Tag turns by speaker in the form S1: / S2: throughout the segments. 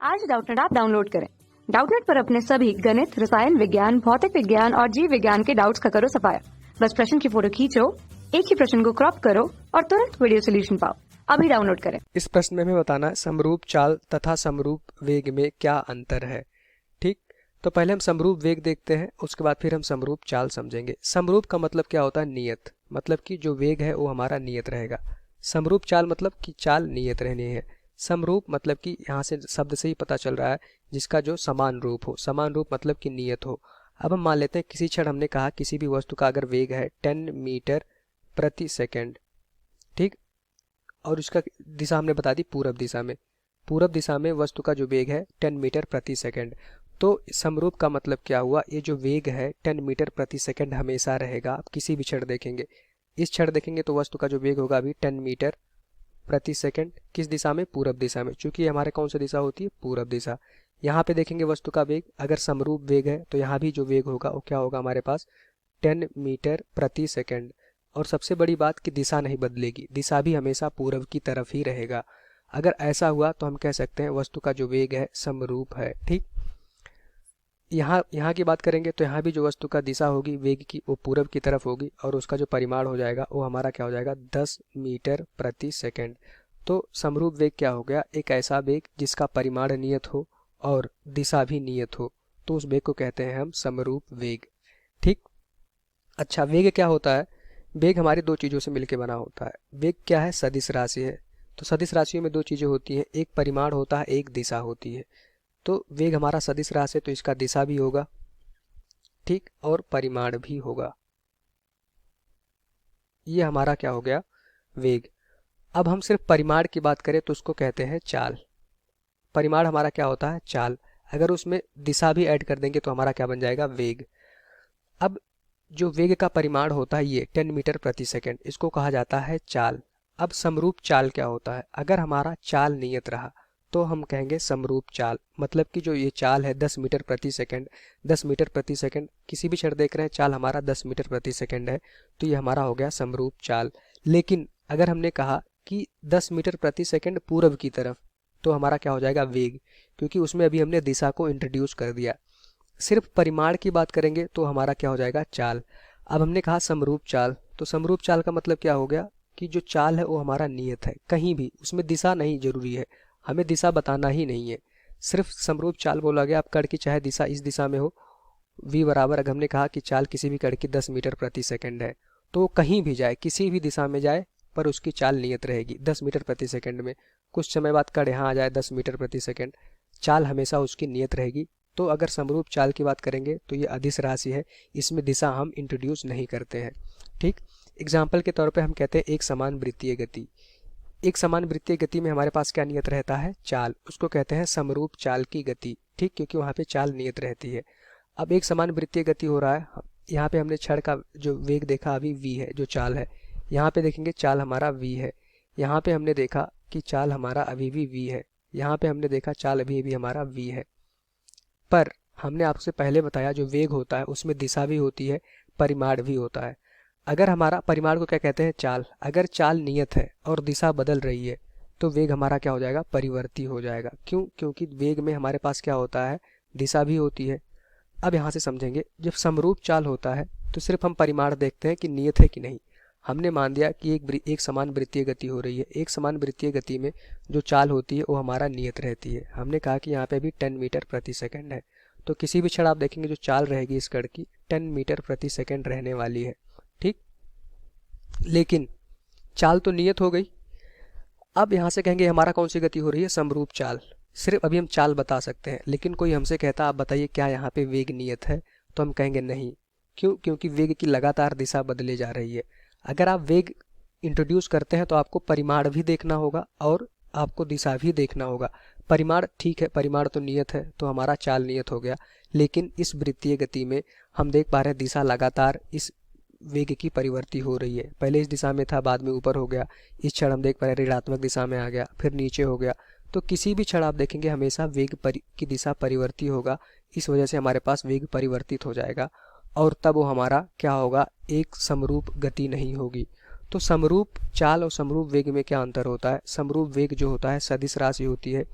S1: आज Doubtnut app download करें। Doubtnut पर अपने सभी गणित, रसायन विज्ञान, भौतिक विज्ञान और जीव विज्ञान के डाउट्स का करो सफाया। बस प्रश्न की फोटो खींचो, एक ही प्रश्न को क्रॉप करो और तुरंत वीडियो सोल्यूशन पाओ। अभी डाउनलोड करें।
S2: इस प्रश्न में हमें बताना है समरूप चाल तथा समरूप वेग में क्या अंतर है। ठीक, तो पहले हम समरूप वेग देखते हैं, उसके बाद फिर हम समरूप चाल समझेंगे। समरूप का मतलब क्या होता है? नियत, मतलब कि जो वेग है वो हमारा नियत रहेगा। समरूप चाल मतलब कि चाल नियत रहनी है। समरूप मतलब कि यहाँ से शब्द से ही पता चल रहा है जिसका जो समान रूप हो। समान रूप मतलब कि नियत हो। अब हम मान लेते हैं किसी क्षण हमने कहा किसी भी वस्तु का अगर वेग है 10 मीटर प्रति सेकंड, ठीक, और उसका दिशा हमने बता दी पूरब दिशा में। पूरब दिशा में वस्तु का जो वेग है 10 मीटर प्रति सेकंड। तो समरूप का मतलब क्या हुआ? ये जो वेग है 10 मीटर प्रति सेकंड हमेशा रहेगा। आप किसी भी क्षण देखेंगे, इस क्षण देखेंगे तो वस्तु का जो वेग होगा अभी 10 मीटर प्रति सेकंड। किस दिशा में? पूरब दिशा में, क्योंकि हमारे कौन सी दिशा होती है? पूरब दिशा। यहाँ पे देखेंगे वस्तु का वेग, अगर समरूप वेग है तो यहाँ भी जो वेग होगा वो क्या होगा हमारे पास? 10 मीटर प्रति सेकंड। और सबसे बड़ी बात कि दिशा नहीं बदलेगी, दिशा भी हमेशा पूरब की तरफ ही रहेगा। अगर ऐसा हुआ तो हम कह सकते हैं वस्तु का जो वेग है समरूप है। ठीक, यहाँ की बात करेंगे तो यहाँ भी जो वस्तु का दिशा होगी वेग की वो पूरब की तरफ होगी और उसका जो परिमाण हो जाएगा वो हमारा क्या हो जाएगा? 10 मीटर प्रति सेकंड। तो समरूप वेग क्या हो गया? एक ऐसा वेग जिसका परिमाण नियत हो और दिशा भी नियत हो, तो उस वेग को कहते हैं हम समरूप वेग। ठीक, अच्छा, वेग क्या होता है? वेग हमारी दो चीज़ों से मिलकर बना होता है। वेग क्या है? सदिश राशि है। तो सदिश राशियों में दो चीज़ें होती हैं, एक परिमाण होता है, एक दिशा होती है। तो वेग हमारा सदिश राशि है तो इसका दिशा भी होगा, ठीक, और परिमाण भी होगा। ये हमारा क्या हो गया? वेग। अब हम सिर्फ परिमाण की बात करें तो उसको कहते हैं चाल। परिमाण हमारा क्या होता है? चाल। अगर उसमें दिशा भी ऐड कर देंगे तो हमारा क्या बन जाएगा? वेग। अब जो वेग का परिमाण होता है ये 10 मीटर प्रति सेकंड, इसको कहा जाता है चाल। अब समरूप चाल क्या होता है? अगर हमारा चाल नियत रहा तो हम कहेंगे समरूप चाल। मतलब कि जो ये चाल है 10 मीटर प्रति सेकंड, 10 मीटर प्रति सेकंड, किसी भी क्षण देख रहे हैं चाल हमारा 10 मीटर प्रति सेकंड है, तो ये हमारा हो गया समरूप चाल। लेकिन अगर हमने कहा कि 10 मीटर प्रति सेकंड पूरब की तरफ, तो हमारा क्या हो जाएगा? वेग, क्योंकि उसमें अभी हमने दिशा को इंट्रोड्यूस कर दिया। सिर्फ परिमाण की बात करेंगे तो हमारा क्या हो जाएगा? चाल। अब हमने कहा समरूप चाल, तो समरूप चाल का मतलब क्या हो गया कि जो चाल है वो हमारा नियत है, कहीं भी उसमें दिशा नहीं जरूरी है, हमें दिशा बताना ही नहीं है। सिर्फ समरूप चाल बोला गया। अब कण की चाहे दिशा इस दिशा में हो, v बराबर, अगर हमने कहा कि चाल किसी भी कण की 10 मीटर प्रति सेकंड है, तो वो कहीं भी जाए, किसी भी दिशा में जाए, पर उसकी चाल नियत रहेगी 10 मीटर प्रति सेकंड में। कुछ समय बाद कण यहाँ आ जाए 10 मीटर प्रति सेकंड, चाल हमेशा उसकी नियत रहेगी। तो अगर समरूप चाल की बात करेंगे तो ये अदिश राशि है, इसमें दिशा हम इंट्रोड्यूस नहीं करते हैं। ठीक, एग्जाम्पल के तौर पे हम कहते हैं एक समान वृत्तीय गति। एक समान वृत्तीय गति में हमारे पास क्या नियत रहता है? चाल। उसको कहते हैं समरूप चाल की गति। ठीक, क्योंकि वहाँ पे चाल नियत रहती है। अब एक समान वृत्तीय गति हो रहा है, यहाँ पे हमने क्षण का जो वेग देखा अभी v है, जो चाल है, यहाँ पे देखेंगे चाल हमारा v है। यहाँ पे हमने देखा कि चाल हमारा अभी भी v है, यहाँ पे हमने देखा चाल अभी भी हमारा v है। पर हमने आपसे पहले बताया जो वेग होता है उसमें दिशा भी होती है, परिमाण भी होता है। अगर हमारा परिमाण को क्या कहते हैं? चाल। अगर चाल नियत है और दिशा बदल रही है तो वेग हमारा क्या हो जाएगा? परिवर्ती हो जाएगा। क्यों? क्योंकि वेग में हमारे पास क्या होता है? दिशा भी होती है। अब यहाँ से समझेंगे, जब समरूप चाल होता है तो सिर्फ हम परिमाण देखते हैं कि नियत है कि नहीं। हमने मान दिया कि एक समान वृत्तीय गति हो रही है। एक समान वृत्तीय गति में जो चाल होती है वो हमारा नियत रहती है। हमने कहा कि यहाँ पे भी 10 मीटर प्रति सेकंड है, तो किसी भी क्षण आप देखेंगे जो चाल रहेगी इस कण की 10 मीटर प्रति सेकंड रहने वाली है। ठीक, लेकिन चाल तो नियत हो गई। अब यहाँ से कहेंगे हमारा कौन सी गति हो रही है? समरूप चाल। सिर्फ अभी हम चाल बता सकते हैं, लेकिन कोई हमसे कहता आप बताइए क्या यहाँ पे वेग नियत है, तो हम कहेंगे नहीं। क्यों? क्योंकि वेग की लगातार दिशा बदले जा रही है। अगर आप वेग इंट्रोड्यूस करते हैं तो आपको परिमाण भी देखना होगा और आपको दिशा भी देखना होगा। परिमाण ठीक है, परिमाण तो नियत है तो हमारा चाल नियत हो गया, लेकिन इस वृत्तीय गति में हम देख पा रहे हैं दिशा लगातार इस वेग की परिवर्ती हो रही है। पहले इस दिशा में था, बाद में ऊपर हो गया, इस क्षण हम देख पा रहे हैं ऋणात्मक दिशा में आ गया, फिर नीचे हो गया। तो किसी भी क्षण आप देखेंगे हमेशा वेग की दिशा परिवर्ती होगा। इस वजह से हमारे पास वेग परिवर्तित हो जाएगा और तब वो हमारा क्या होगा? एक समरूप गति नहीं होगी। तो समरूप चाल और समरूप वेग में क्या अंतर होता है? समरूप वेग जो होता है सदिश राशि होती है,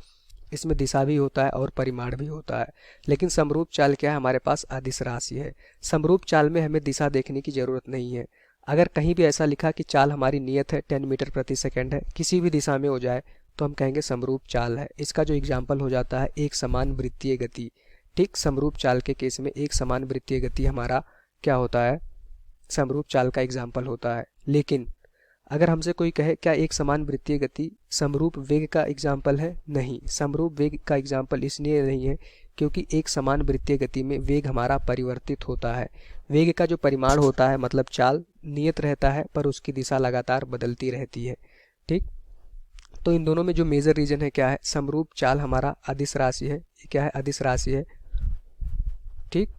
S2: इसमें दिशा भी होता है और परिमाण भी होता है। लेकिन समरूप चाल क्या है, हमारे पास अदिश राशि है। समरूप चाल में हमें दिशा देखने की ज़रूरत नहीं है। अगर कहीं भी ऐसा लिखा कि चाल हमारी नियत है 10 मीटर प्रति सेकंड है, किसी भी दिशा में हो जाए तो हम कहेंगे समरूप चाल है। इसका जो एग्जाम्पल हो जाता है एक समान वृत्तीय गति। ठीक, समरूप चाल के केस में एक समान वृत्तीय गति हमारा क्या होता है, समरूप चाल का एग्जाम्पल होता है। लेकिन अगर हमसे कोई कहे क्या एक समान वृत्तीय गति समरूप वेग का एग्जाम्पल है, नहीं, समरूप वेग का एग्जाम्पल इसलिए नहीं है क्योंकि एक समान वृत्तीय गति में वेग हमारा परिवर्तित होता है। वेग का जो परिमाण होता है मतलब चाल नियत रहता है पर उसकी दिशा लगातार बदलती रहती है। ठीक, तो इन दोनों में जो मेजर रीजन है क्या है, समरूप चाल हमारा अदिश राशि है, ये क्या है, अदिश राशि है। ठीक,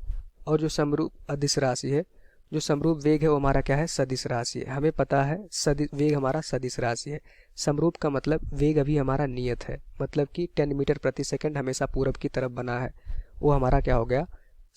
S2: और जो समरूप अदिश राशि है, जो समरूप वेग है वो हमारा क्या है, सदिश राशि है। हमें पता है सदिश वेग हमारा सदिश राशि है। समरूप का मतलब वेग अभी हमारा नियत है, मतलब कि 10 मीटर प्रति सेकंड हमेशा पूरब की तरफ बना है, वो हमारा क्या हो गया,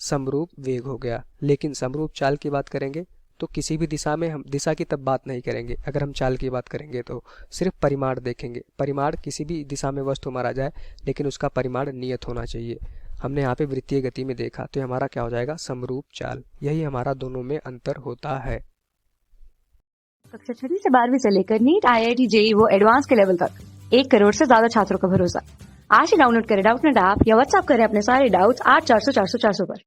S2: समरूप वेग हो गया। लेकिन समरूप चाल की बात करेंगे तो किसी भी दिशा में हम दिशा की तब बात नहीं करेंगे। अगर हम चाल की बात करेंगे तो सिर्फ परिमाण देखेंगे। परिमाण किसी भी दिशा में वस्तु मारा जाए लेकिन उसका परिमाण नियत होना चाहिए। हमने यहाँ पे वृत्तीय गति में देखा तो हमारा क्या हो जाएगा, समरूप चाल। यही हमारा दोनों में अंतर होता है।
S1: कक्षा 6वीं से 12वीं से लेकर नीट, IIT, JEE वो एडवांस के लेवल तक 1 करोड़ से ज्यादा छात्रों का भरोसा। आज ही डाउनलोड करें डाउटनेट ऐप या व्हाट्सएप करें अपने सारे डाउट्स 8400 400 400 पर।